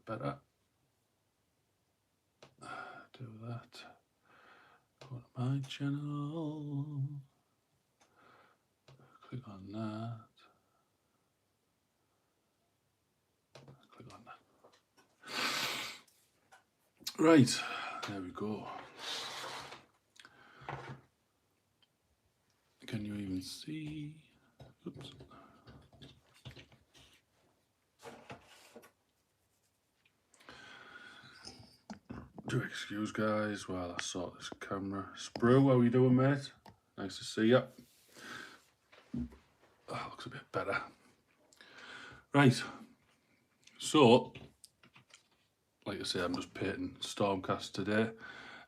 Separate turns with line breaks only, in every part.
better. Do that. Go to my channel. Click on that. Click on that. Right, there we go. Can you even see? Oops. Do excuse guys while I sort this camera. Sprue, how you doing, mate? Nice to see you. Oh, looks a bit better. Right, so like I say, I'm just painting Stormcast today.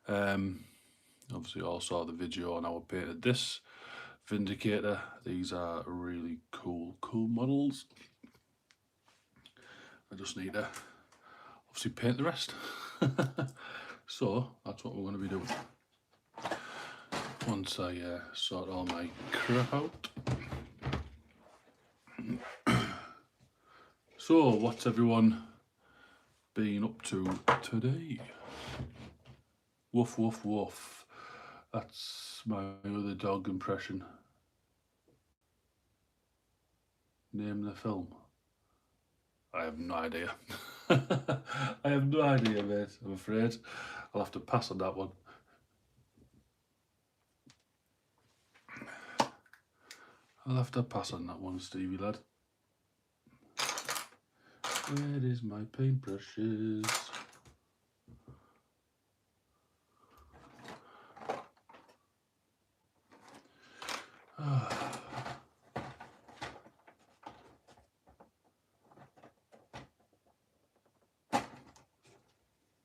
Obviously all saw the video on how I painted this Vindicator. These are really cool models. I just need to obviously paint the rest. So that's what we're going to be doing. Once I sort all my crap out. So what's everyone been up to today? Woof woof woof. That's my other dog impression. Name the film. I have no idea. I have no idea, mate, I'm afraid. I'll have to pass on that one. I'll have to pass on that one, Stevie lad. Where is my paintbrushes?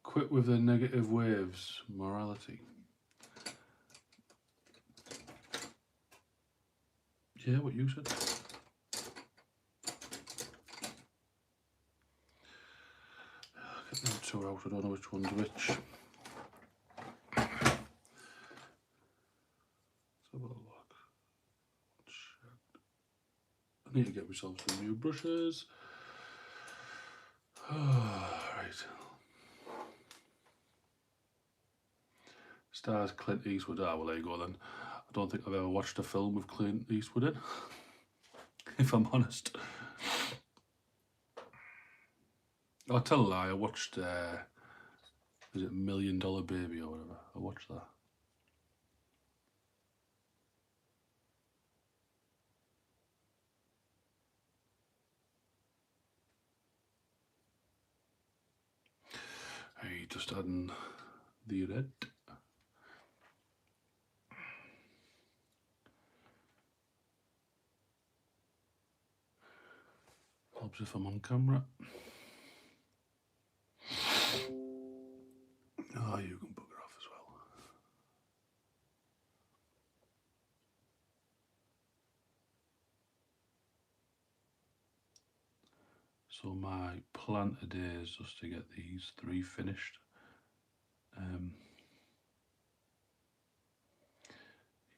Quit with the negative waves, morality. Yeah, what you said. Get them two out, I don't know which one's which. Let's have a look. I need to get myself some new brushes. Right. Stars Clint Eastwood. Ah, well, there you go then. I don't think I've ever watched a film with Clint Eastwood in, if I'm honest. I'll tell a lie, I watched, is it $1 Million Baby or whatever? I watched that. Hey, just adding the red. Helps if I'm on camera. Oh, you can bugger off as well. So my plan today is just to get these 3 finished.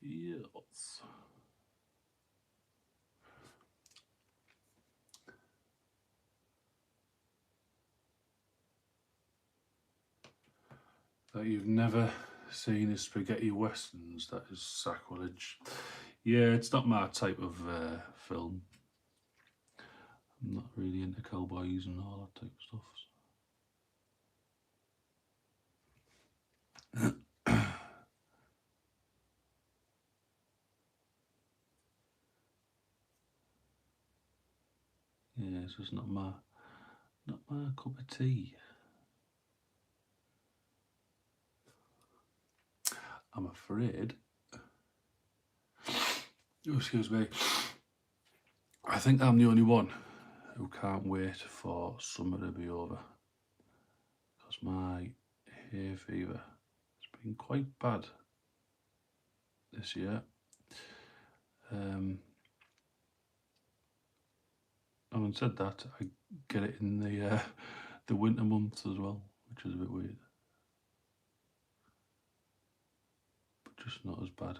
Yes. That you've never seen is spaghetti westerns, that is sacrilege. Yeah, it's not my type of film. I'm not really into cowboys and all that type of stuff. Yeah, it's just not my cup of tea. I'm afraid. Oh, excuse me. I think I'm the only one who can't wait for summer to be over, because my hay fever has been quite bad this year. Having said that, I get it in the winter months as well, which is a bit weird, but just not as bad.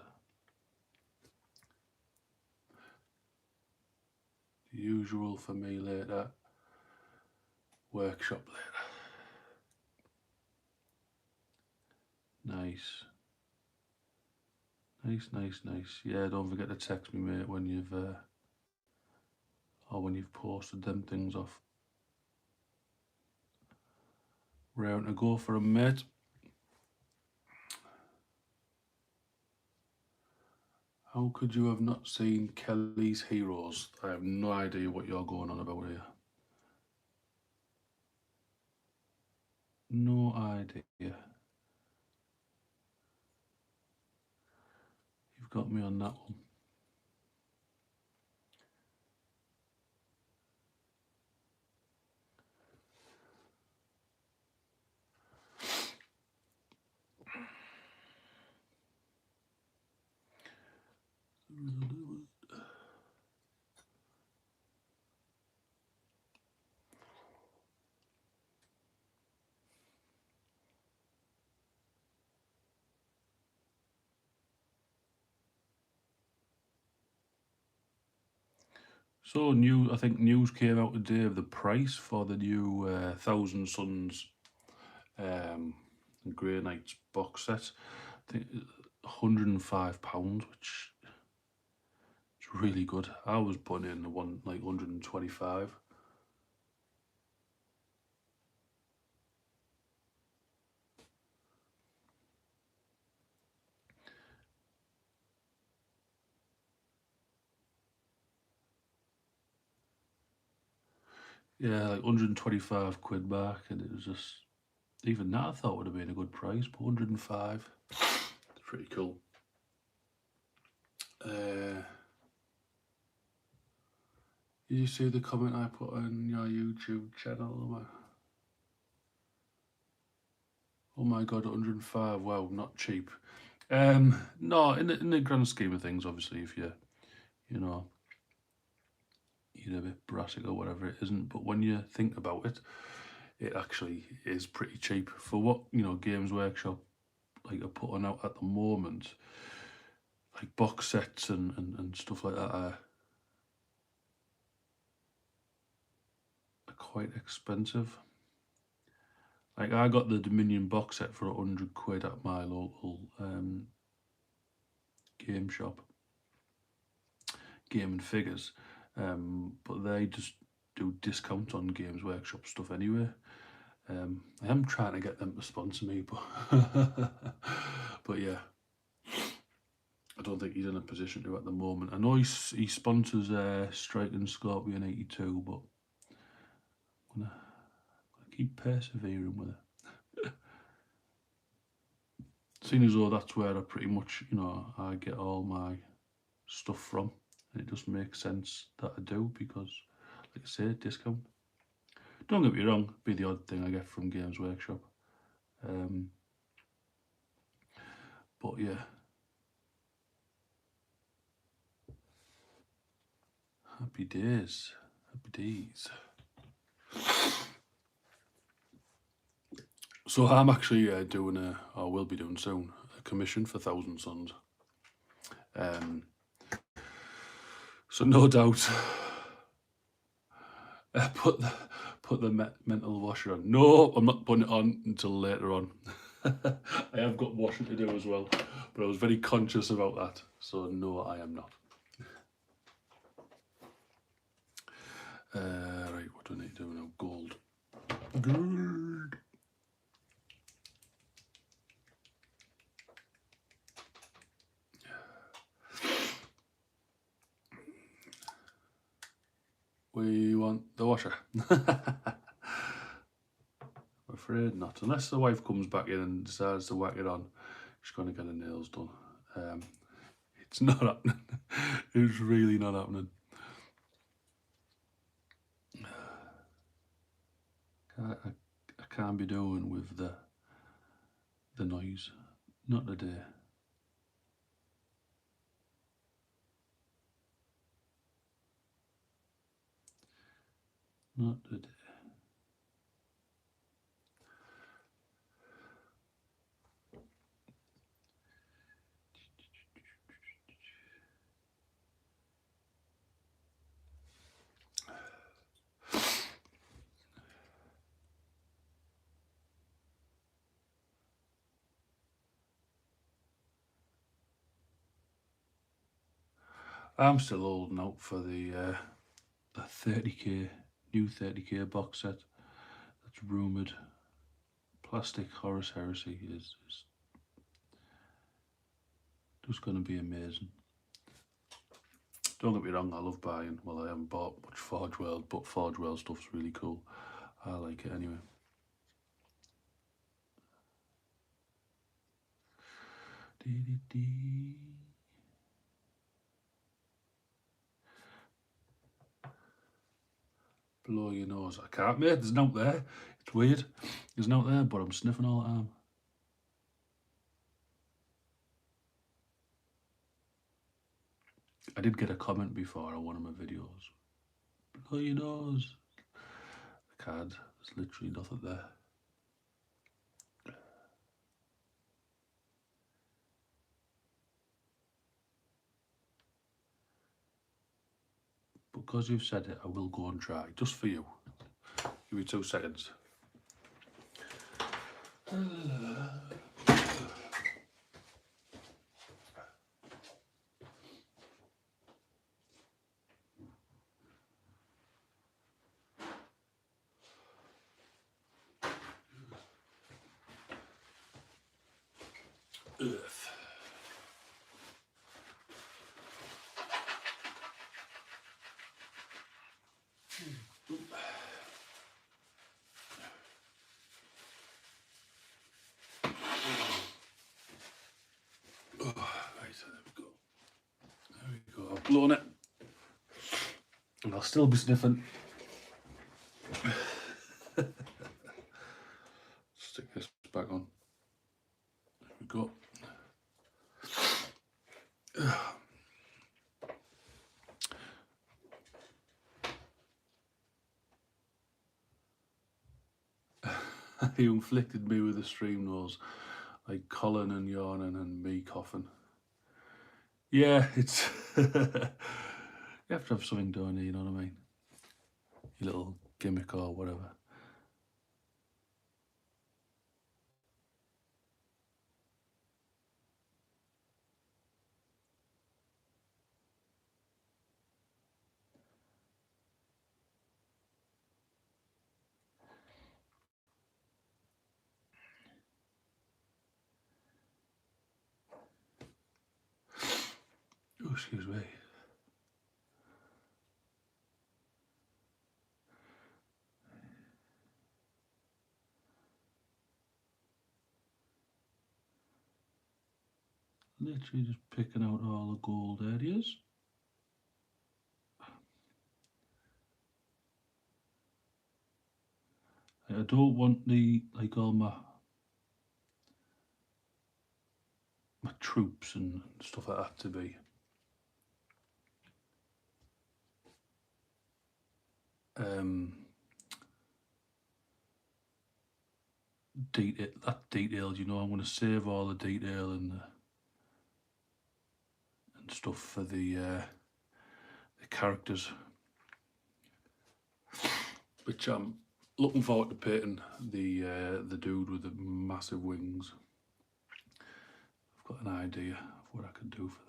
The usual for me later. Workshop later. Nice. Nice. Yeah, don't forget to text me, mate, when you've or when you've posted them things off. Round to go for a mate. How could you have not seen Kelly's Heroes? I have no idea what you're going on about here. No idea. You've got me on that one. So I think news came out today of the price for the new Thousand Suns Grey Knights box set. I think £105, which is really good. I was putting in the one like 125. Yeah, like 125 quid back, and it was just even that I thought would have been a good price, but 105. It's pretty cool. Did you see the comment I put on your YouTube channel? Oh my god, 105. Wow, not cheap. No, in the grand scheme of things, obviously, if you're a bit brassic or whatever, it isn't. But when you think about it, it actually is pretty cheap for what Games Workshop like are putting out at the moment. Like box sets and stuff like that are quite expensive. Like I got the Dominion box set for 100 quid at my local game shop, Game and Figures, but they just do discount on Games Workshop stuff anyway. I am trying to get them to sponsor me, but but yeah, I don't think he's in a position to at the moment. I know he sponsors Striking Scorpion 82, but I'm gonna keep persevering with it. Seeing as though that's where I pretty much, I get all my stuff from, and it just makes sense that I do because, like I say, discount. Don't get me wrong, be the odd thing I get from Games Workshop, but yeah. Happy days. So I'm actually doing or will be doing soon, a commission for Thousand Suns. So no doubt, put the mental washer on. No, I'm not putting it on until later on. I have got washing to do as well, but I was very conscious about that. So no, I am not. Right, what do I need to do now? Gold. We want the washer. I'm afraid not. Unless the wife comes back in and decides to whack it on, she's going to get her nails done. It's not happening. It's really not happening. I can't be doing with the noise. Not today. Not today. I'm still holding out for the 30k, new 30k box set that's rumoured. Plastic Horus Heresy is just going to be amazing. Don't get me wrong, I love buying. Well, I haven't bought much Forge World, but Forge World stuff's really cool. I like it anyway. Blow your nose. I can't, mate. There's nothing there. It's weird. There's nothing there, but I'm sniffing all the time. I did get a comment before on one of my videos. Blow your nose. I can't. There's literally nothing there. Because you've said it, I will go and try. Just for you. Give me 2 seconds. Earth. Oh, right, there we go. There we go. I've blown it. And I'll still be sniffing. Stick this back on. There we go. He inflicted me with a stream nose, like Colin and yawning and me coughing. Yeah, it's you have to have something done, you know what I mean? Your little gimmick or whatever. Oh, excuse me. Literally just picking out all the gold areas. I don't want the, like, all my troops and stuff like that to be detailed, you know. I'm going to save all the detail and stuff for the characters, which I'm looking forward to painting the dude with the massive wings. I've got an idea of what I can do for them.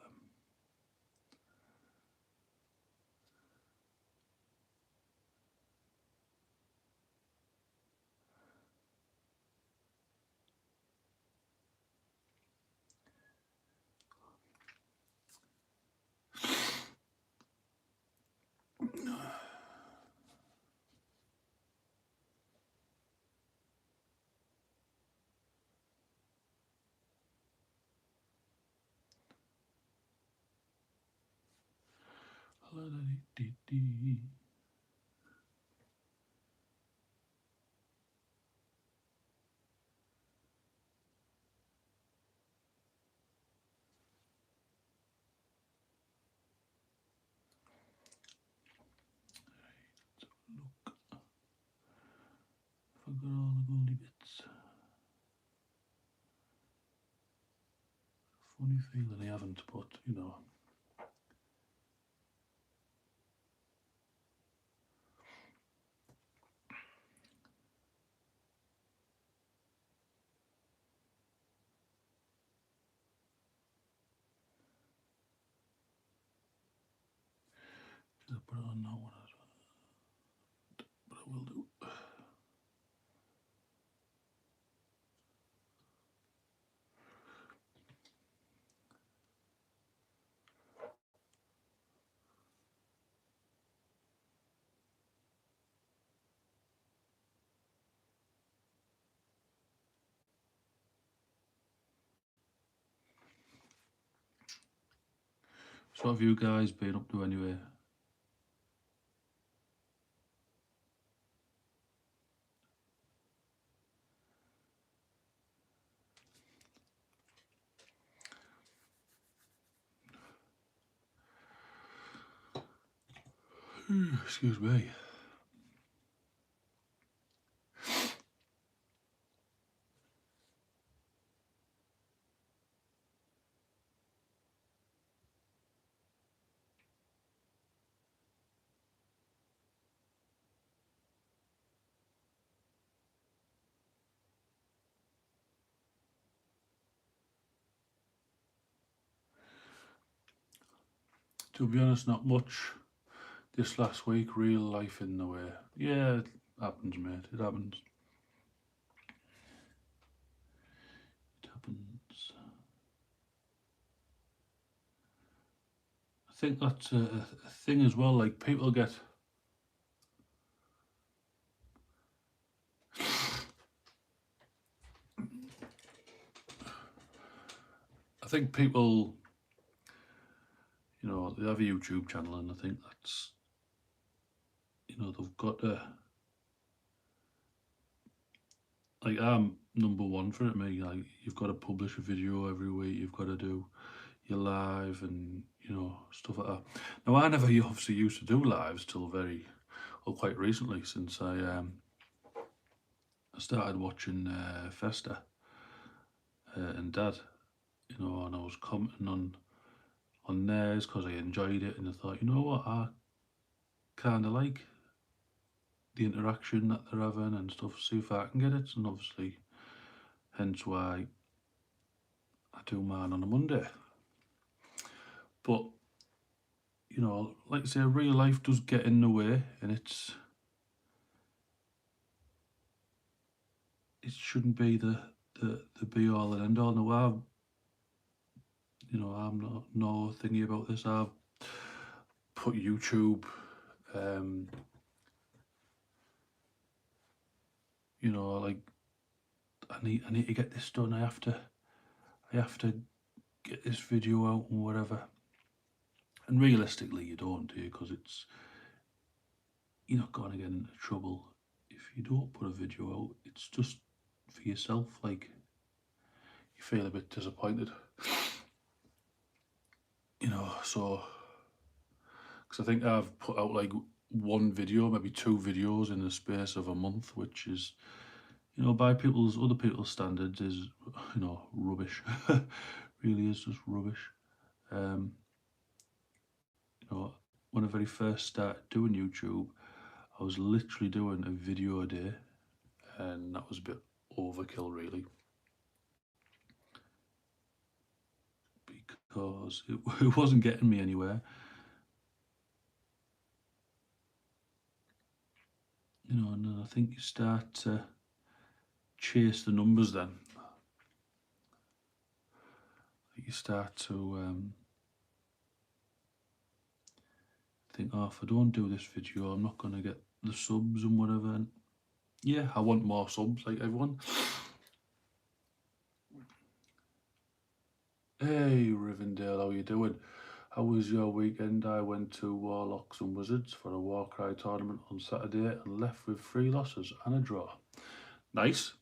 Look, if I got all the goldy bits. Funny feeling I haven't, but you know. So what have you guys been up to anyway? Excuse me. To be honest, not much this last week. Real life in the way. Yeah, it happens, mate. It happens. It happens. I think that's a thing as well. Like people get. I think people, they have a YouTube channel, and I think that's, they've got to. Like I'm number one for it, me. Like you've got to publish a video every week. You've got to do your live and stuff like that. Now I never obviously used to do lives till quite recently, since I started watching Festa and Dad, and I was commenting on theirs because I enjoyed it, and I thought, you know what, I kind of like the interaction that they're having and stuff. See if I can get it, and obviously, hence why I do mine on a Monday. But like I say, real life does get in the way, and it shouldn't be the be all and end all. Now I'm not no thingy about this. I've put YouTube, like I need to get this done. I have to get this video out and whatever. And realistically, you don't, do you? Because you're not going to get into trouble if you don't put a video out. It's just for yourself. Like you feel a bit disappointed, So because I think I've put out like one video, maybe two videos in the space of a month, which is, by other people's standards, is, rubbish. Really is just rubbish. When I very first started doing YouTube, I was literally doing a video a day, and that was a bit overkill, really, because it wasn't getting me anywhere. And then I think you start to chase the numbers then. You start to think, oh, if I don't do this video, I'm not going to get the subs and whatever. And yeah, I want more subs like everyone. Hey, Rivendell, how you doing? How was your weekend? I went to Warlocks and Wizards for a Warcry tournament on Saturday and left with 3 losses and a draw. Nice.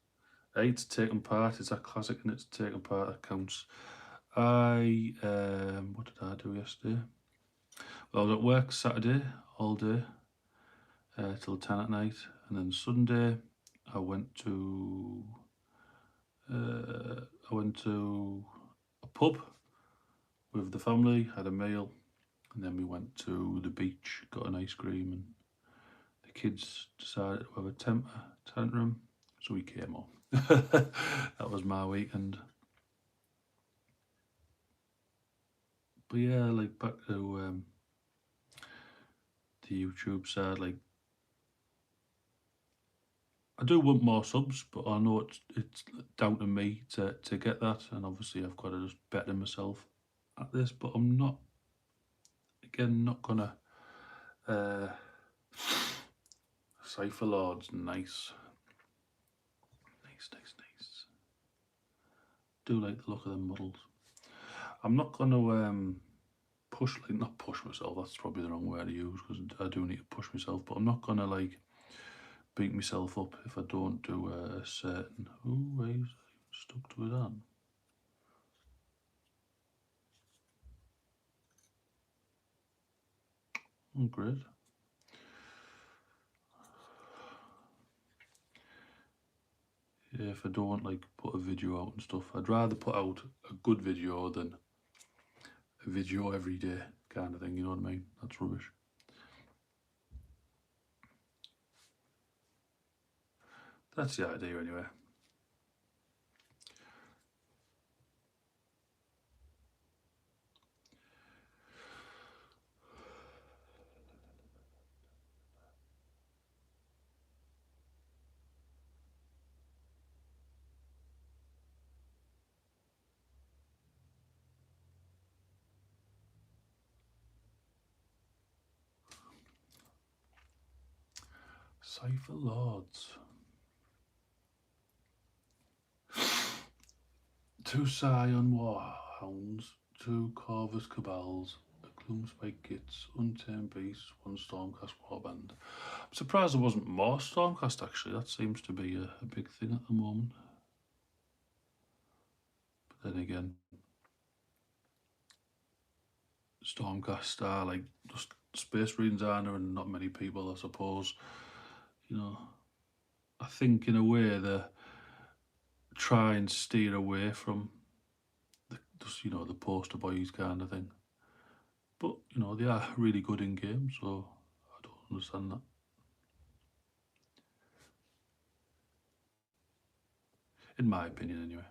Hey, it's taking part. It's a classic, and it's taking part that counts. What did I do yesterday? Well, I was at work Saturday all day till 10 at night, and then Sunday I went to a pub with the family, had a meal, and then we went to the beach, got an ice cream, and the kids decided to have a tantrum, so we came home. That was my weekend. But yeah, like back to the YouTube side, like I do want more subs, but I know it's down to me to get that, and obviously I've got to just better myself at this. But I'm not gonna Cypher Lords, nice. Do like the look of the models. I'm not gonna not push myself, that's probably the wrong word to use, because I do need to push myself, but I'm not gonna like beat myself up if I don't do a certain. Ooh, he's stuck to his arm. Oh, great. Yeah, if I don't like put a video out and stuff, I'd rather put out a good video than a video every day kind of thing, you know what I mean? That's rubbish. That's the idea anyway. Cypher Lords. 2 Scion Warhounds, 2 Corvus Cabals, a Gloomspike Kits, Untamed Beasts, 1 Stormcast Warband. I'm surprised there wasn't more Stormcast actually, that seems to be a big thing at the moment. But then again, Stormcast are like just Space Marines, aren't there, and not many people, I suppose. You know, I think in a way they try and steer away from the poster boys kind of thing. But they are really good in game, so I don't understand that. In my opinion, anyway.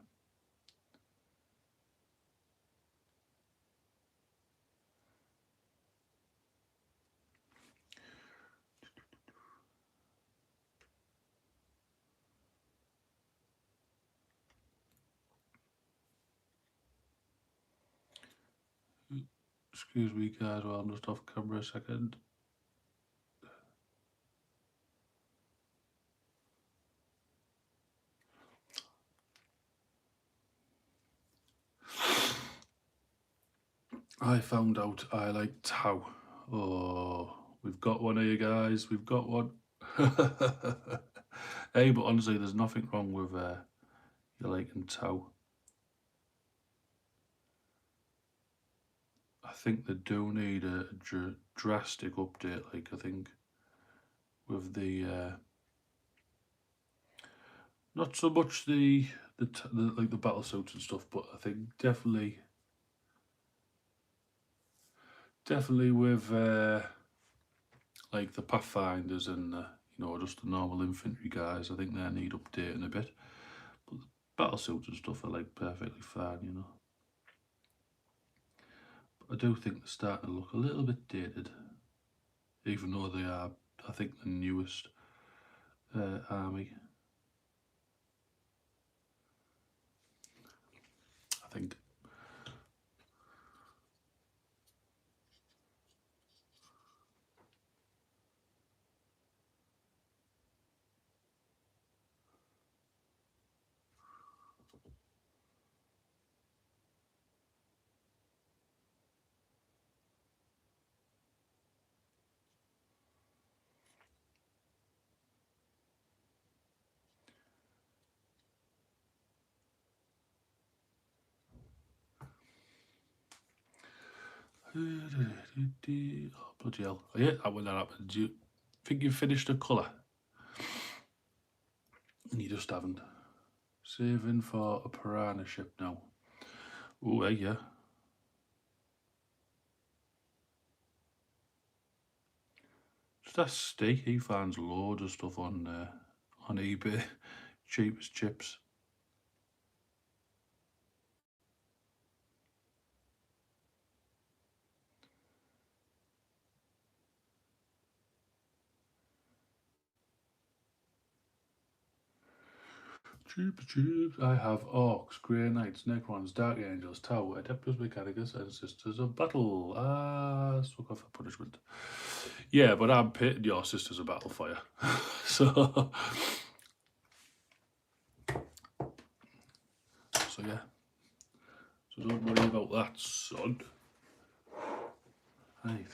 Excuse me, guys, while I'm just off camera a second. I found out I like Tau. Oh, we've got one here, guys. We've got one. Hey, but honestly, there's nothing wrong with you liking Tau. I think they do need a drastic update. Like, I think with the not so much the like the battle suits and stuff, but I think definitely with like the Pathfinders and just the normal infantry guys. I think they need updating a bit. But the battle suits and stuff are like perfectly fine. But I do think they're starting to look a little bit dated, even though they are, I think, the newest army. I think. Oh, bloody hell. I hate that when that happens. You think you've finished a colour and you just haven't. Saving for a piranha ship now. Oh, hey, yeah. Just ask Steve. He finds loads of stuff on eBay. Cheap as chips. Cheap. I have Orcs, Grey Knights, Necrons, Dark Angels, Tau, Adeptus Mechanicus, and Sisters of Battle. Suck off for punishment. Yeah, but I'm pitting your Sisters of Battle for you. So yeah. So don't worry about that, son. Right.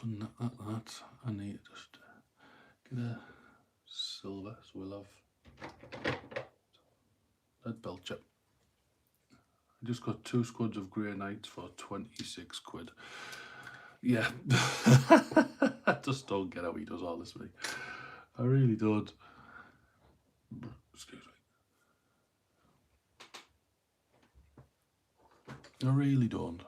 Done that. I need to just get a silver, so we'll have lead belcher. I just got 2 squads of grey knights for 26 quid. Yeah. I just don't get how he does all this, mate. I really don't. Excuse me. I really don't.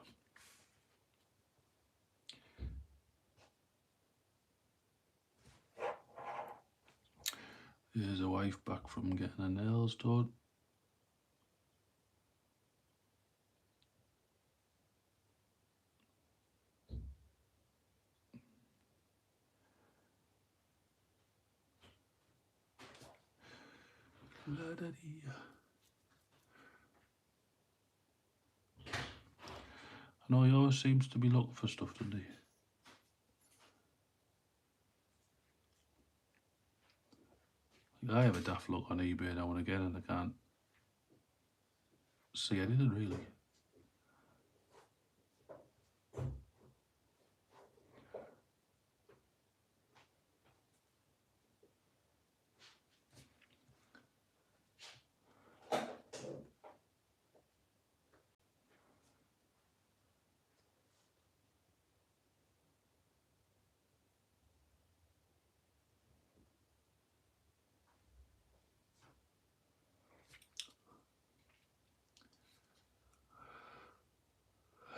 Here's a wife back from getting her nails done. I know he always seems to be looking for stuff, doesn't he? I have a daft look on eBay now and again and I can't see anything really.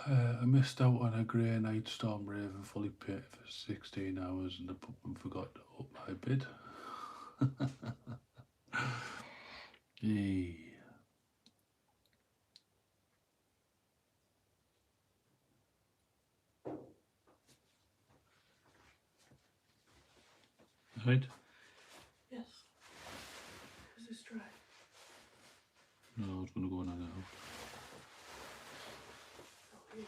I missed out on a grey night storm raven fully painted for 16 hours and the puppet forgot to up my bid. Yay. Right?
Yes. Is this dry?
No, I was going to go and hang out.
Oh, yeah.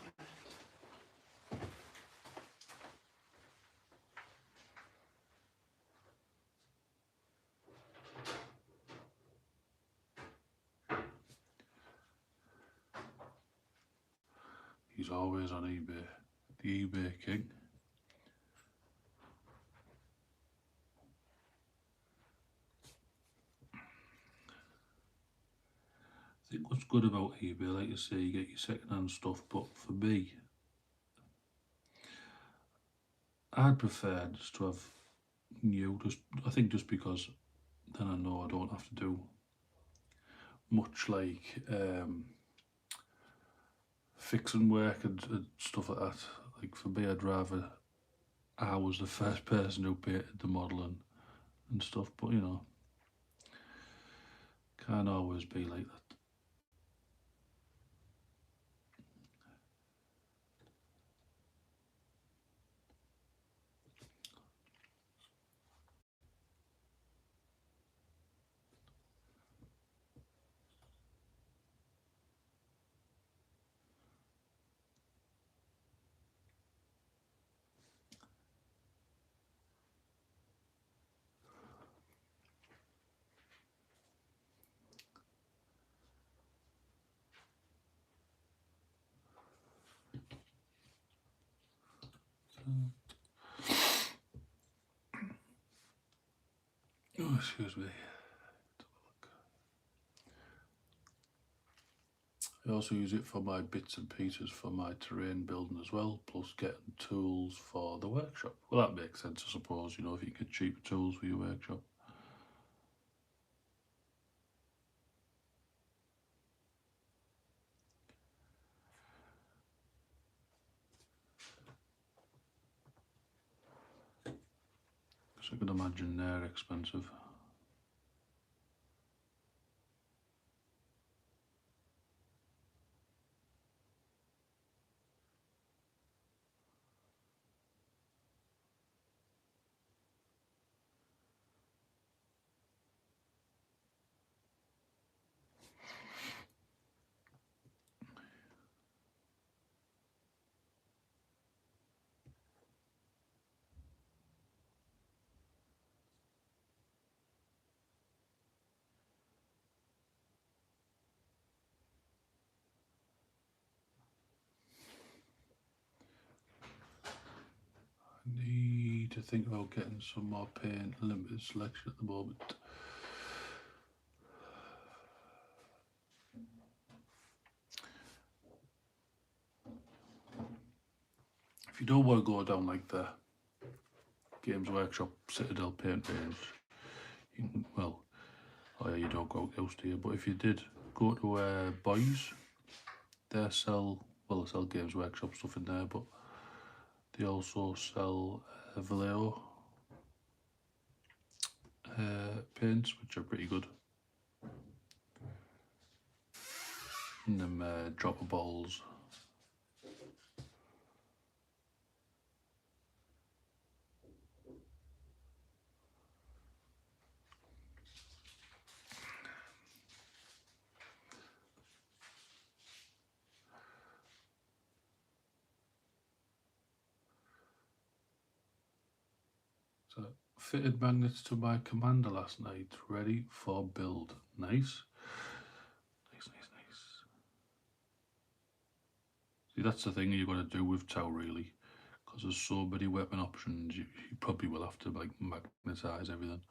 He's always on eBay. The eBay king. I think what's good about eBay, like you say, you get your second-hand stuff, but for me, I'd prefer just to have new, I think just because then I know I don't have to do much like fixing work and stuff like that. Like for me, I'd rather I was the first person who painted the model and stuff, but you know, can't always be like that. Oh, excuse me. I also use it for my bits and pieces for my terrain building as well, plus getting tools for the workshop. Well, that makes sense, I suppose, you know, if you get cheaper tools for your workshop. Because I can imagine they're expensive. need to think about getting some more paint, limited selection at the moment. If you don't want to go down like the Games Workshop Citadel paint range, you can, well, oh yeah, you don't go out here, but if you did go to Boys, they sell Games Workshop stuff in there, but they also sell Vallejo paints, which are pretty good. And them dropper balls. So, fitted magnets to my commander last night, ready for build. Nice. Nice. See, that's the thing you've got to do with Tau, really, because there's so many weapon options, you probably will have to like magnetize everything.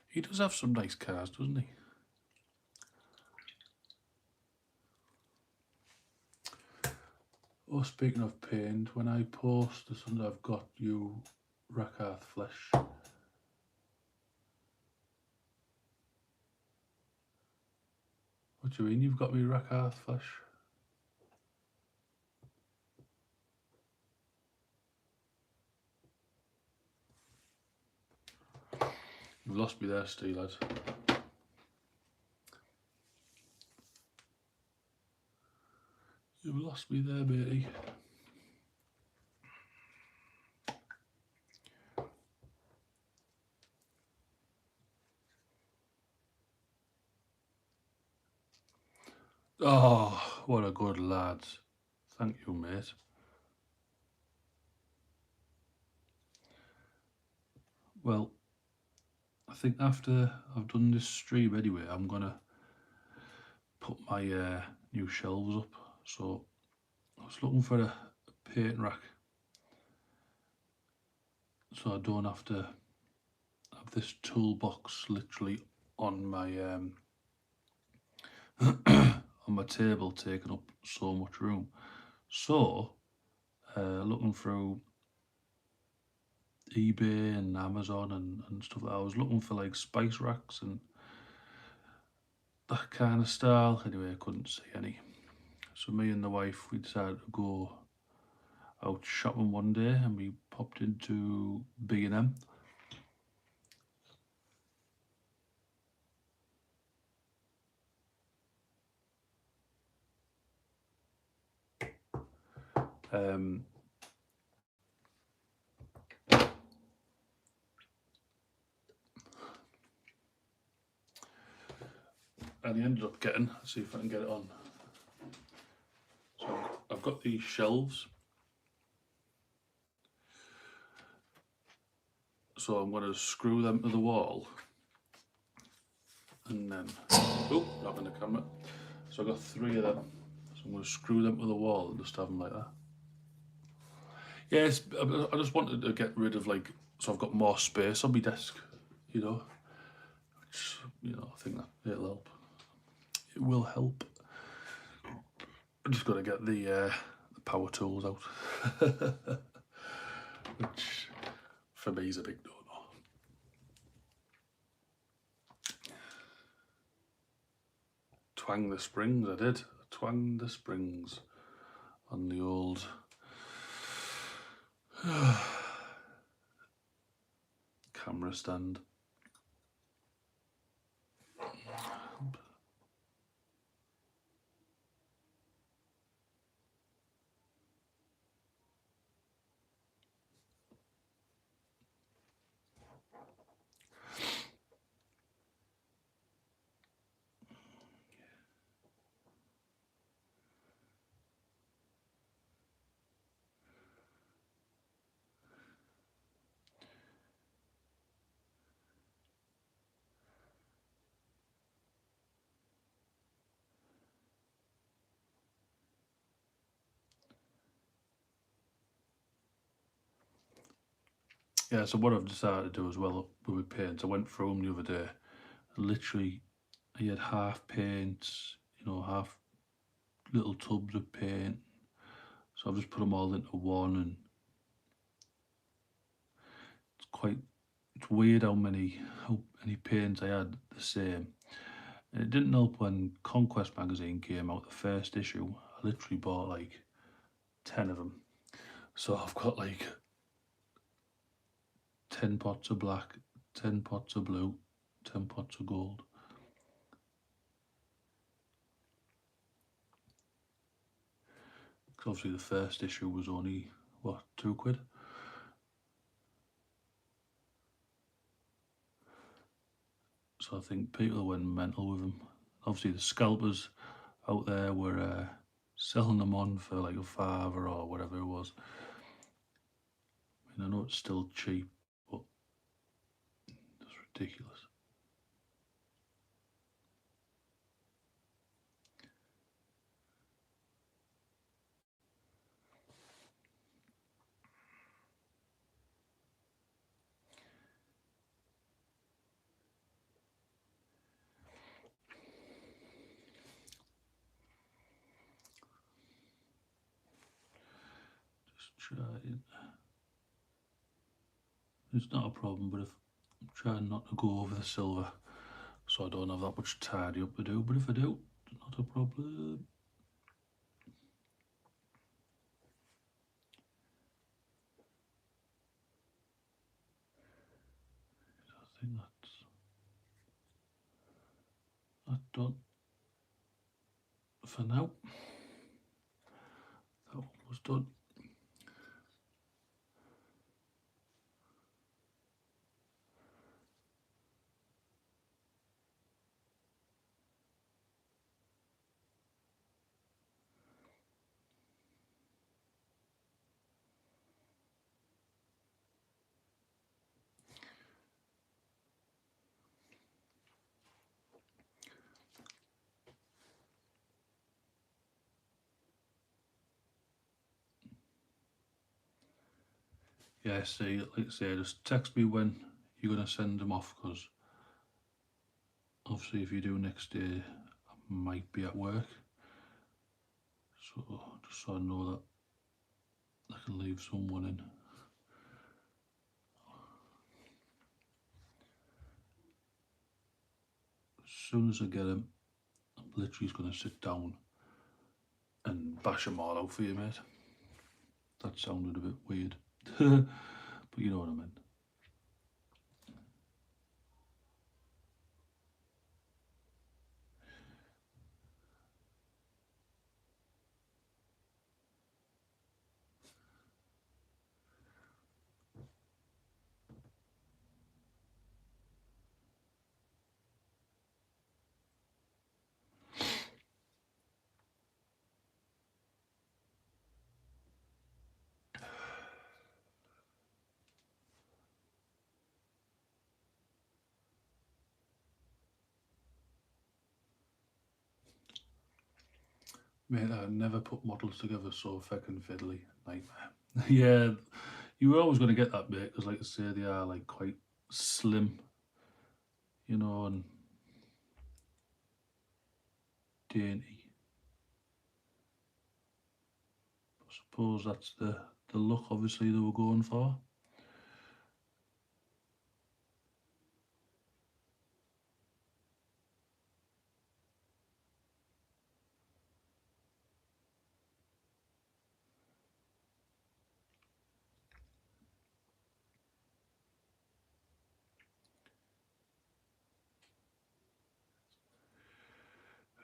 He does have some nice cars, doesn't he? Oh, speaking of paint, when I post the Sunday I've got you Rackarth flesh. What do you mean you've got me Rackarth flesh? You've lost me there, Steve, lad. You've lost me there, matey. Oh, what a good lad. Thank you, mate. Well, I think after I've done this stream anyway, I'm gonna put my new shelves up. So I was looking for a paint rack, so I don't have to have this toolbox literally on my on my table taking up so much room. So looking through eBay and Amazon and stuff like that, I was looking for like spice racks and that kind of style. Anyway, I couldn't see any. So me and the wife, we decided to go out shopping one day, and we popped into B&M. And he ended up getting, let's see if I can get it on. So I've got these shelves. So I'm going to screw them to the wall. And then, oh, not in the camera. So I've got 3 of them. So I'm going to screw them to the wall and just have them like that. Yes, I just wanted to get rid of like, so I've got more space on my desk, you know. Which, you know, I think that it'll help. It will help. I just got to get the power tools out, which for me is a big no-no. Twang the springs, I did. Twang the springs on the old camera stand. Yeah, so what I've decided to do as well with my paints, I went through them the other day. Literally, I had half paints, half little tubs of paint. So I've just put them all into one, and it's weird how many paints I had the same. And it didn't help when Conquest magazine came out, the first issue. I literally bought like 10 of them. So I've got like 10 pots of black, 10 pots of blue, 10 pots of gold. Because obviously the first issue was only, what, £2? So I think people went mental with them. Obviously the scalpers out there were selling them on for like a £5 or whatever it was. I mean, I know it's still cheap, but it's ridiculous. Just try it. It's not a problem, but if I'm trying not to go over the silver, so I don't have that much tidy up to do. But if I do, it's not a problem. I think that's done for now. That one was done. Yeah, see, like I say, just text me when you're going to send them off, because obviously if you do next day, I might be at work. So just so I know that I can leave someone in. As soon as I get them, I'm literally just going to sit down and bash them all out for you, mate. That sounded a bit weird, but you know what I meant. Mate, I never put models together so fucking fiddly. Nightmare. Yeah, you were always going to get that, mate, because like I say, they are like quite slim, and dainty. I suppose that's the look, obviously, they were going for.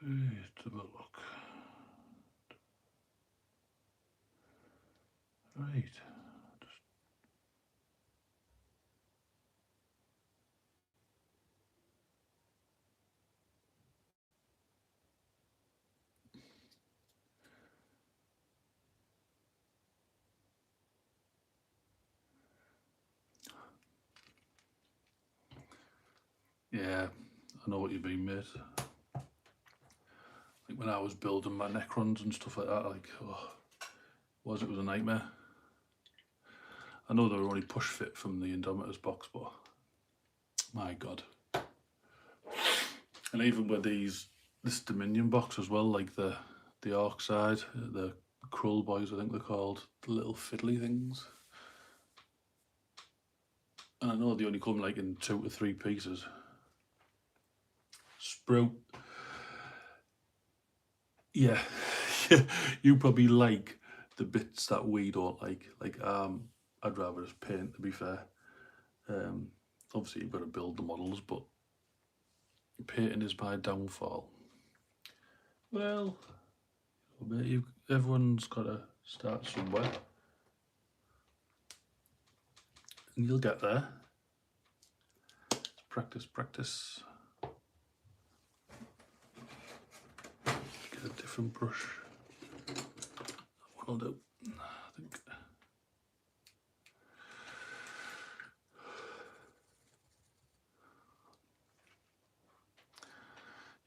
Let's have a look. Right. Yeah, I know what you mean, mate. Like when I was building my Necrons and stuff like that, like, it was a nightmare. I know they were only push fit from the Indomitors box, but my God. And even with this Dominion box as well, like the Arc side, the Krull boys, I think they're called, the little fiddly things. And I know they only come like in 2 to 3 pieces. Sprout. Yeah, you probably like the bits that we don't like. I'd rather just paint, to be fair. Obviously, you've got to build the models, but painting is my downfall. Well, everyone's got to start somewhere. And you'll get there. Practice, practice. Get a different brush. That one will do, I think.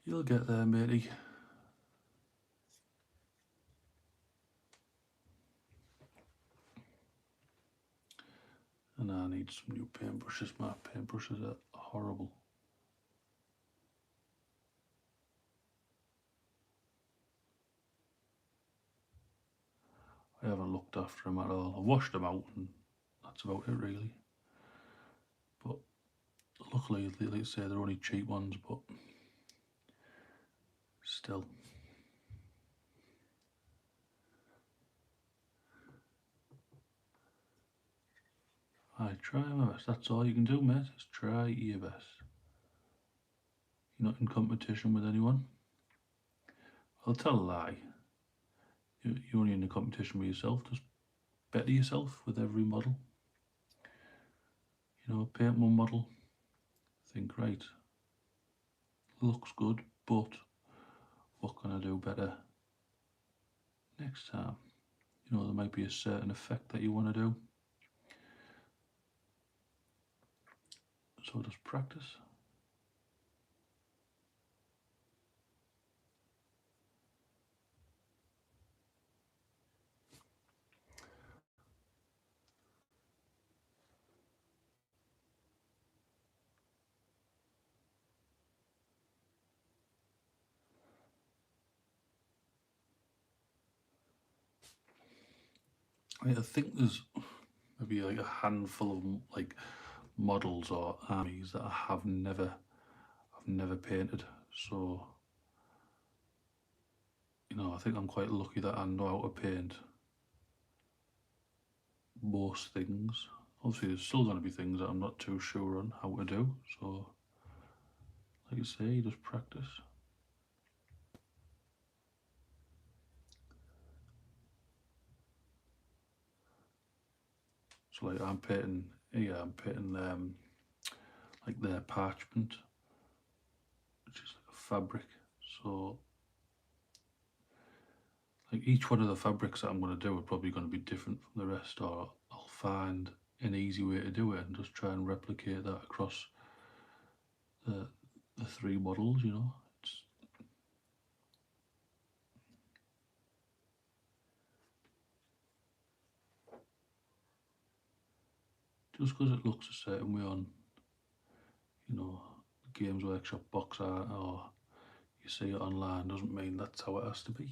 You'll get there, matey. And I need some new paintbrushes. My paintbrushes are horrible. I haven't looked after them at all. I've washed them out and that's about it really. But luckily, like I say, they're only cheap ones, but still. I try my best. That's all you can do, mate. Is try your best. You're not in competition with anyone. I'll tell a lie. You're only in a competition with yourself. Just better yourself with every model. You know, paint one model. Think, right, looks good, but what can I do better next time? You know, there might be a certain effect that you want to do. So just practice. I think there's maybe like a handful of like models or armies that I've never painted. So you know, I think I'm quite lucky that I know how to paint most things. Obviously, there's still going to be things that I'm not too sure on how to do. So, like I say, just practice. So, like I'm painting like their parchment, which is like a fabric. So, like each one of the fabrics that I'm going to do are probably going to be different from the rest, or I'll find an easy way to do it and just try and replicate that across the 3 models. You know, it's just because it looks a certain way on, you know, the Games Workshop box art, or you see it online, doesn't mean that's how it has to be.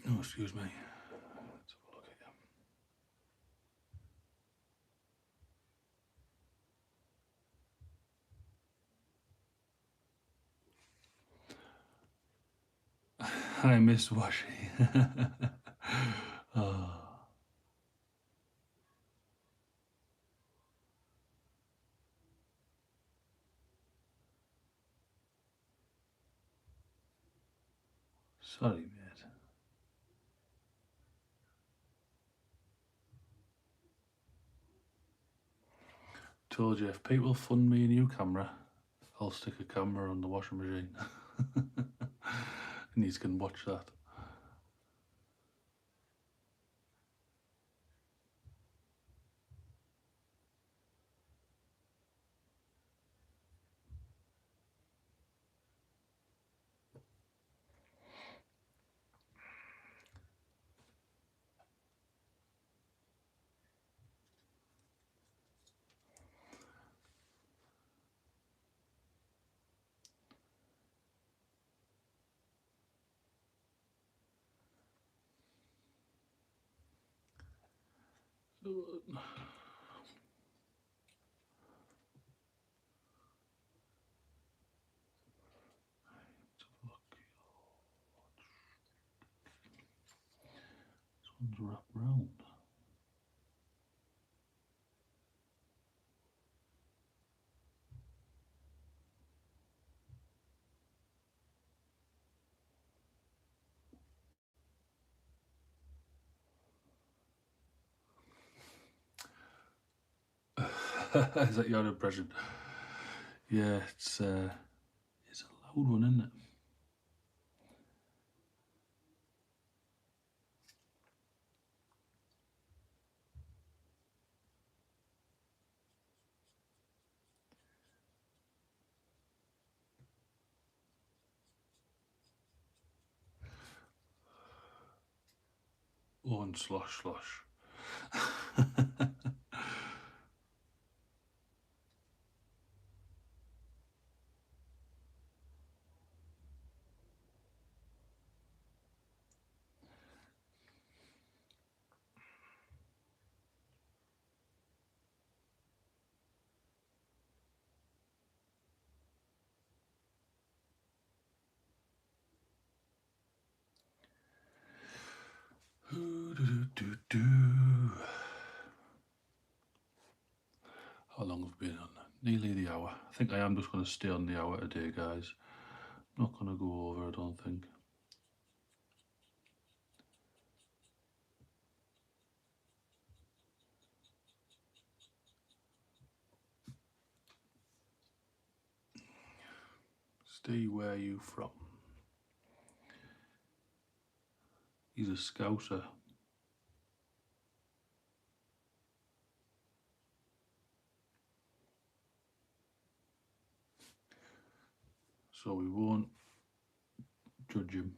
Oh, excuse me. Let's have a look here. Hi, Miss Washi. Oh, Sorry, mate. Told you, if people fund me a new camera, I'll stick a camera on the washing machine. And you can watch that. This one's wrapped round. Is that your impression? Yeah, it's a loud one, isn't it? Oh, and slosh. How long have we been on? Nearly the hour. I think I am just going to stay on the hour today, guys. I'm not going to go over, I don't think. Stay where you from. He's a scouser. So we won't judge him.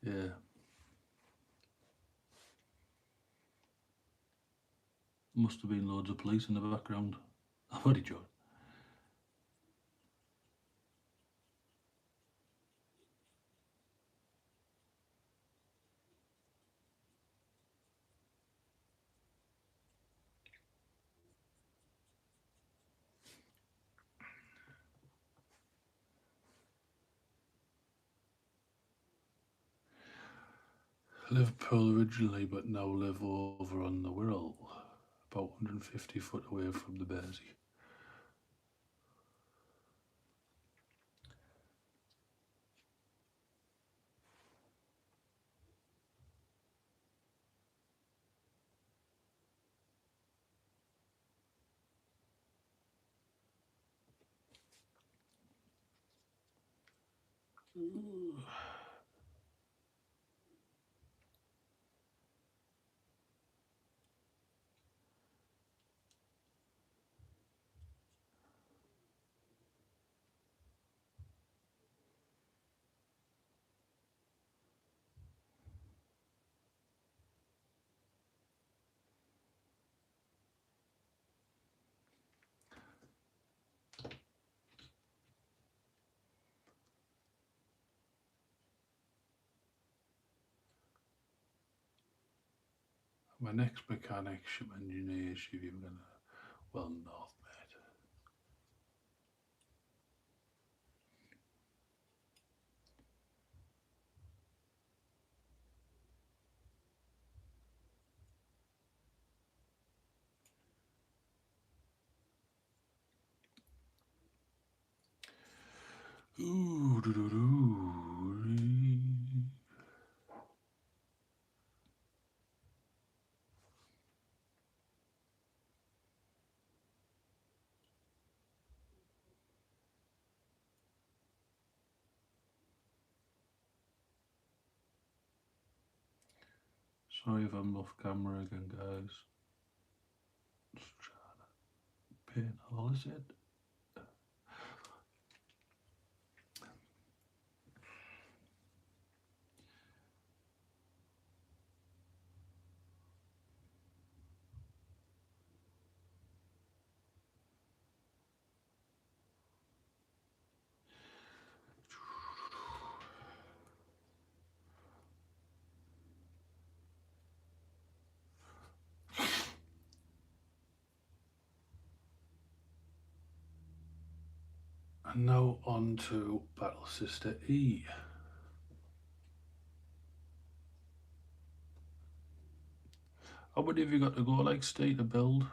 Yeah. Must have been loads of police in the background. I'm only joking. Liverpool originally, but now live over on the Wirral, about 150 foot away from the Bearsy. My next mechanic, ship engineer, she even gonna well north, mate. Ooh, doo doo doo. Sorry if I'm off camera again, guys. Just trying to paint all this in. And now on to Battle Sister E. How many have you got to go, like, Steve, to build?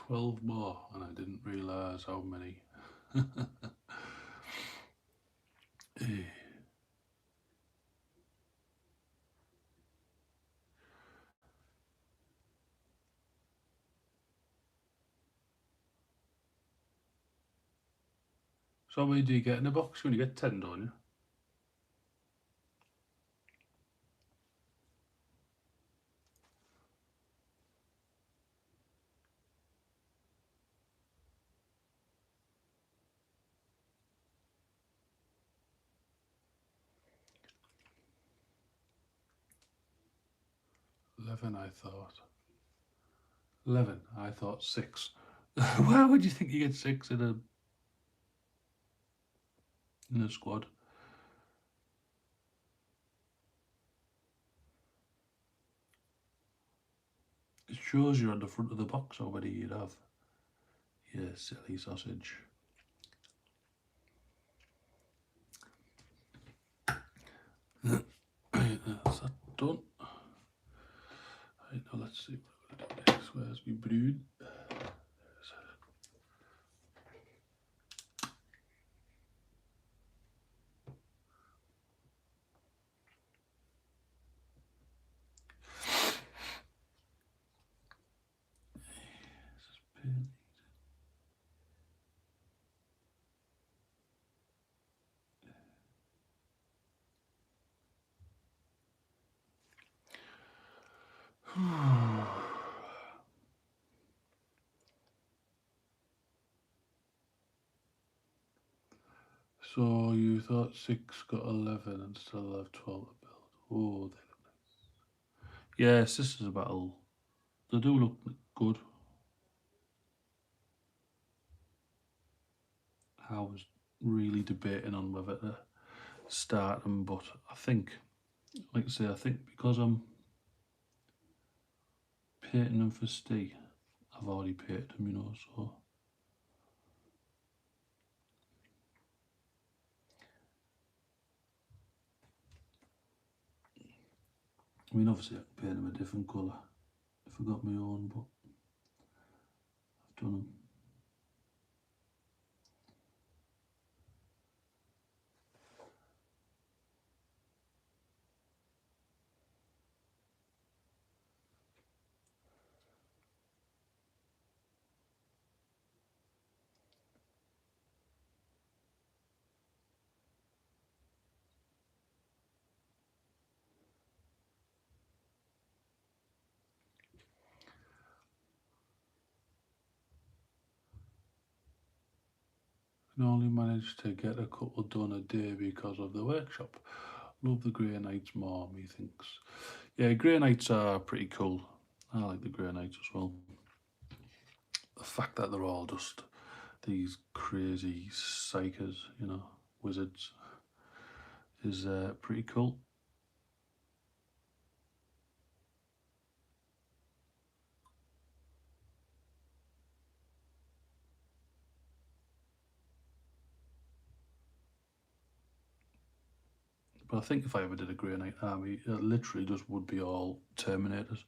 $12 more, and I didn't realise how many. Eh. So how many do you get in a box? You only get 10, don't you? Eleven, I thought. 11, I thought 6. Why would you think you get 6 in a squad? It shows you on the front of the box how many you'd have. Yeah, silly sausage. Right, that's that done. Right, now let's see what we're going to do next. Where's my brood? So you thought 6 got 11 and still have 12 to build. Oh, they look nice. Yeah, Sisters of Battle. They do look good. I was really debating on whether to start them, but I think, like I say, I think because I'm painting them for Steve, I've already painted them, you know, so. I mean, obviously I can paint them a different colour if I got my own, but I've done them. I only managed to get a couple done a day because of the workshop. Love the Grey Knights more, methinks. Yeah, Grey Knights are pretty cool. I like the Grey Knights as well. The fact that they're all just these crazy psychers, wizards, is pretty cool. But I think if I ever did a Grey Knight army, it literally just would be all Terminators.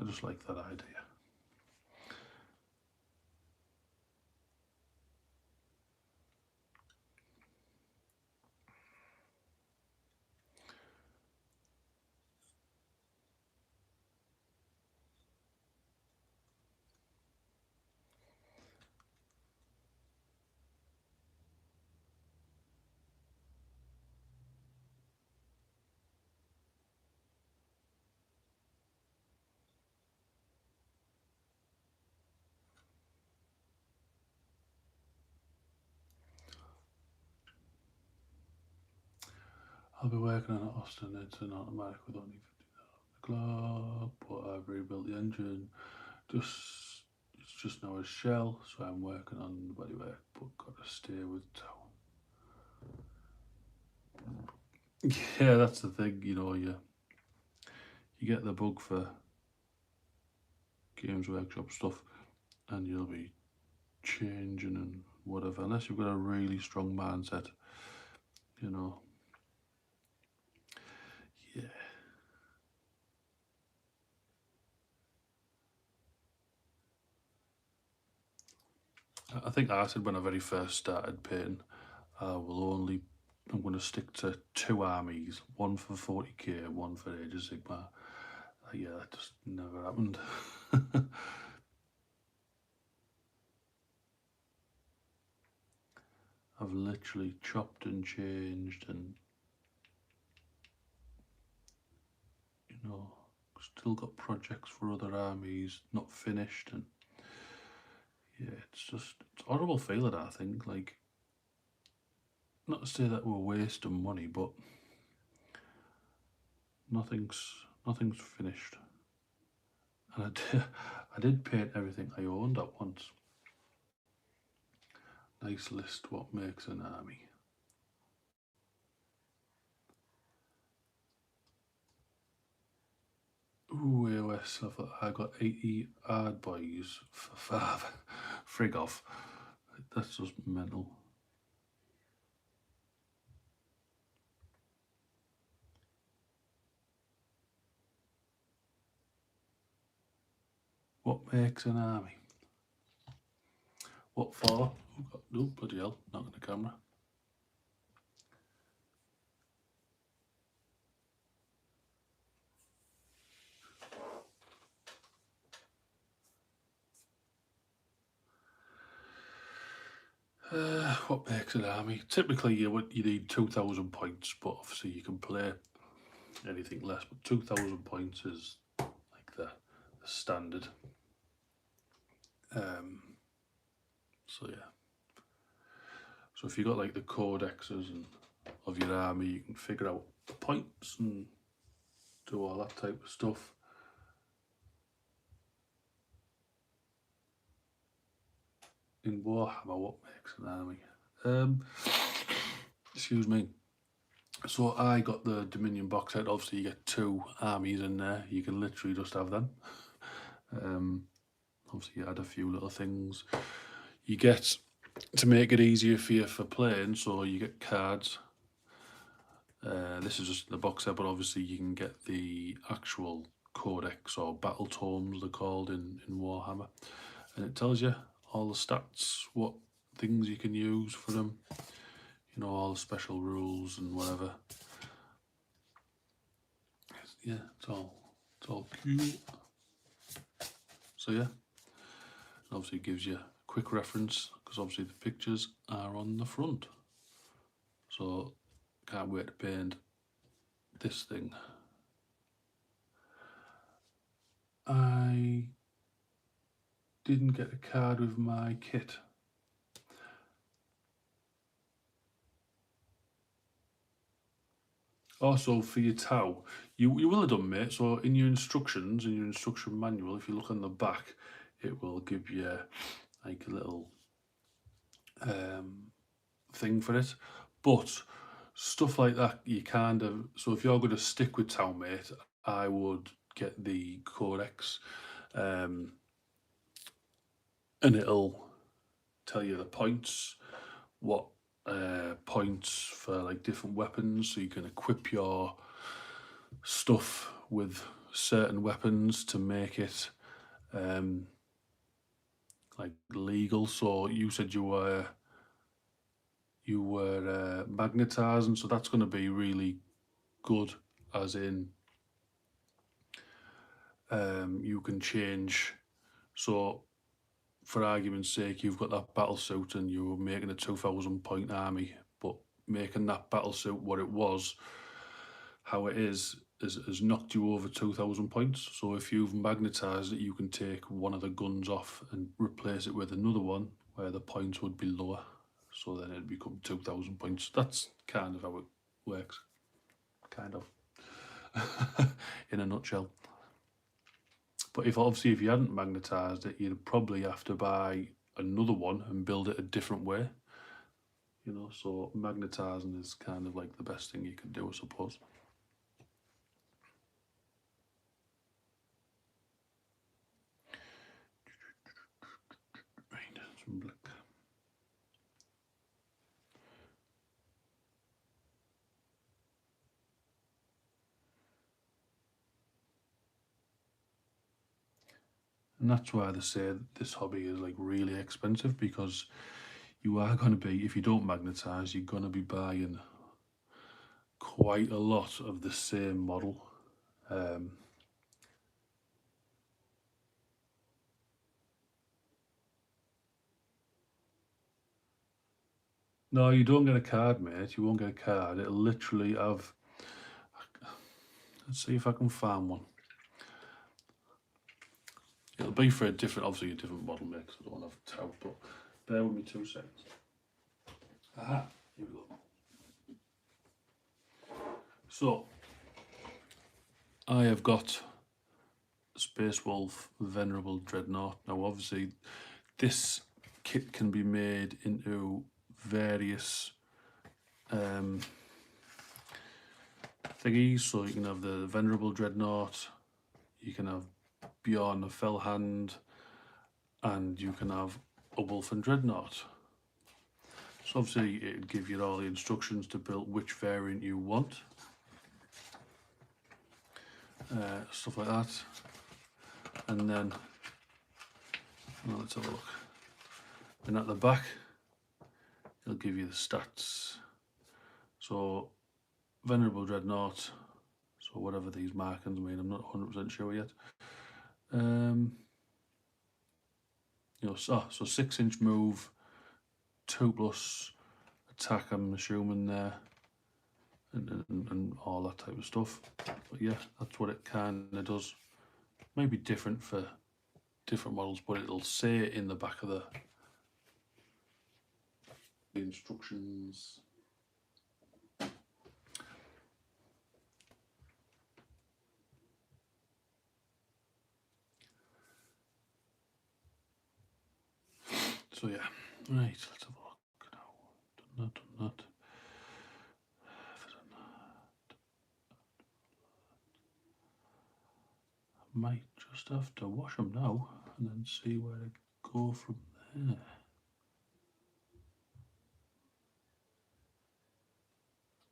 I just like that idea. I'll be working on it, Austin. It's an automatic with only 50 o'clock, but I've rebuilt the engine. It's just now a shell, so I'm working on the bodywork, but got to stay with town. Yeah, that's the thing. You get the bug for Games Workshop stuff, and you'll be changing and whatever, unless you've got a really strong mindset. Yeah. I think I said when I very first started painting, I'm going to stick to 2 armies, one for 40k, one for Age of Sigmar. Yeah, that just never happened. I've literally chopped and changed and, still got projects for other armies not finished, and yeah, it's horrible feeling, I think. Like, not to say that we're wasting money, but nothing's finished. And I did paint everything I owned at once. Nice list, what makes an army. Ooh, AOS, I got 80 hard boys for 5. Frig off. That's just mental. What makes an army? What for? Oh, bloody hell, not in the camera. What makes an army? Typically, you need 2,000 points, but obviously you can play anything less. But 2,000 points is like the standard. So yeah. So if you got like the codexes and of your army, you can figure out the points and do all that type of stuff. In Warhammer, what makes an army? Excuse me. So I got the Dominion box set. Obviously, you get 2 armies in there. You can literally just have them. Obviously, you add a few little things. You get, to make it easier for you for playing, so you get cards. This is just the box set, but obviously you can get the actual codex or battle tomes, they're called in Warhammer. And it tells you all the stats, what things you can use for them, all the special rules and whatever. Yeah, it's all cute. So yeah, it obviously gives you a quick reference, because obviously the pictures are on the front. So can't wait to paint this thing. I didn't get a card with my kit. Also, for your towel, you will have done, mate. So in your instructions, in your instruction manual, if you look on the back, it will give you like a little thing for it. But stuff like that, you kind of. So if you're going to stick with towel, mate, I would get the Codex, and it'll tell you the points, what points for like different weapons, so you can equip your stuff with certain weapons to make it like legal. So you said you were magnetizing, so that's going to be really good, as in you can change. So for argument's sake, you've got that battle suit and you're making a 2,000 point army, but making that battle suit what it was, how it has knocked you over 2,000 points. So if you've magnetized it, you can take one of the guns off and replace it with another one where the points would be lower. So then it'd become 2,000 points. That's kind of how it works. Kind of. In a nutshell. But if you hadn't magnetized it, you'd probably have to buy another one and build it a different way. So magnetizing is kind of like the best thing you can do, I suppose. Right, some black. And that's why they say this hobby is like really expensive, because you are going to be, if you don't magnetize, you're going to be buying quite a lot of the same model. No, you don't get a card, mate. You won't get a card. It'll literally have. Let's see if I can find one. It'll be for obviously a different model mix. I don't have tau, but bear with me 2 seconds. Aha, here we go. So, I have got Space Wolf Venerable Dreadnought. Now, obviously, this kit can be made into various thingies. So you can have the Venerable Dreadnought, you can have Bjorn the Fellhand, and you can have a Wolf and Dreadnought. So obviously it'd give you all the instructions to build which variant you want. Stuff like that. And then, let's have a look. And at the back, it'll give you the stats. So, Venerable Dreadnought, so whatever these markings mean, I'm not 100% sure yet. So 6-inch move, 2+ attack, I'm assuming there, and all that type of stuff. But yeah, that's what it kind of does. Maybe different for different models, but it'll say in the back of the instructions. So yeah, right, let's have a look now. Done that. I might just have to wash them now and then see where to go from there.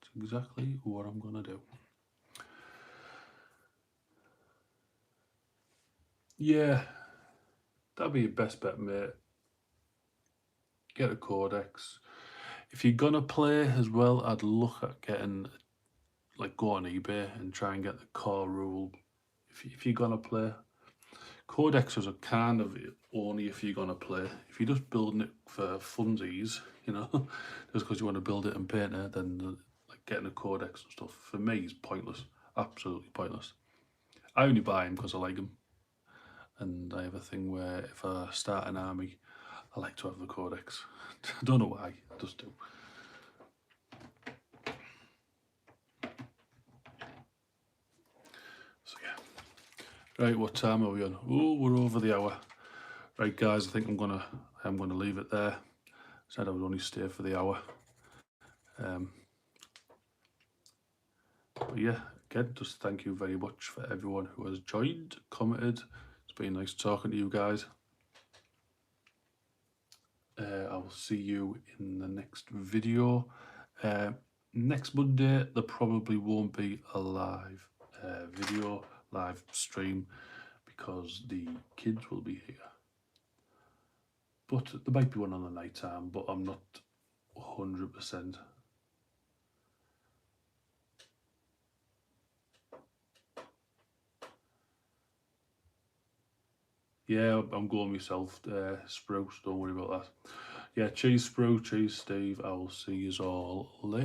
That's exactly what I'm gonna do. Yeah, that'd be your best bet, mate. Get a Codex. If you're gonna play as well, I'd look at getting, go on eBay and try and get the core rule. If you're gonna play, Codexes are kind of only if you're gonna play. If you're just building it for funsies, just because you want to build it and paint it, then getting a Codex and stuff for me is pointless. Absolutely pointless. I only buy them because I like them. and I have a thing where if I start an army, I like to have the codex. I don't know why, I just do. So yeah. Right, what time are we on? Oh, we're over the hour. Right, guys, I think I'm gonna leave it there. Said I would only stay for the hour. But yeah, again, just thank you very much for everyone who has joined, commented. It's been nice talking to you guys. I will see you in the next video. Next Monday, there probably won't be a live video, live stream, because the kids will be here. But there might be one on the night time, but I'm not 100%. Yeah, I'm going myself, Spruce, don't worry about that. Yeah, cheers, Spruce, cheers, Steve. I will see you all later.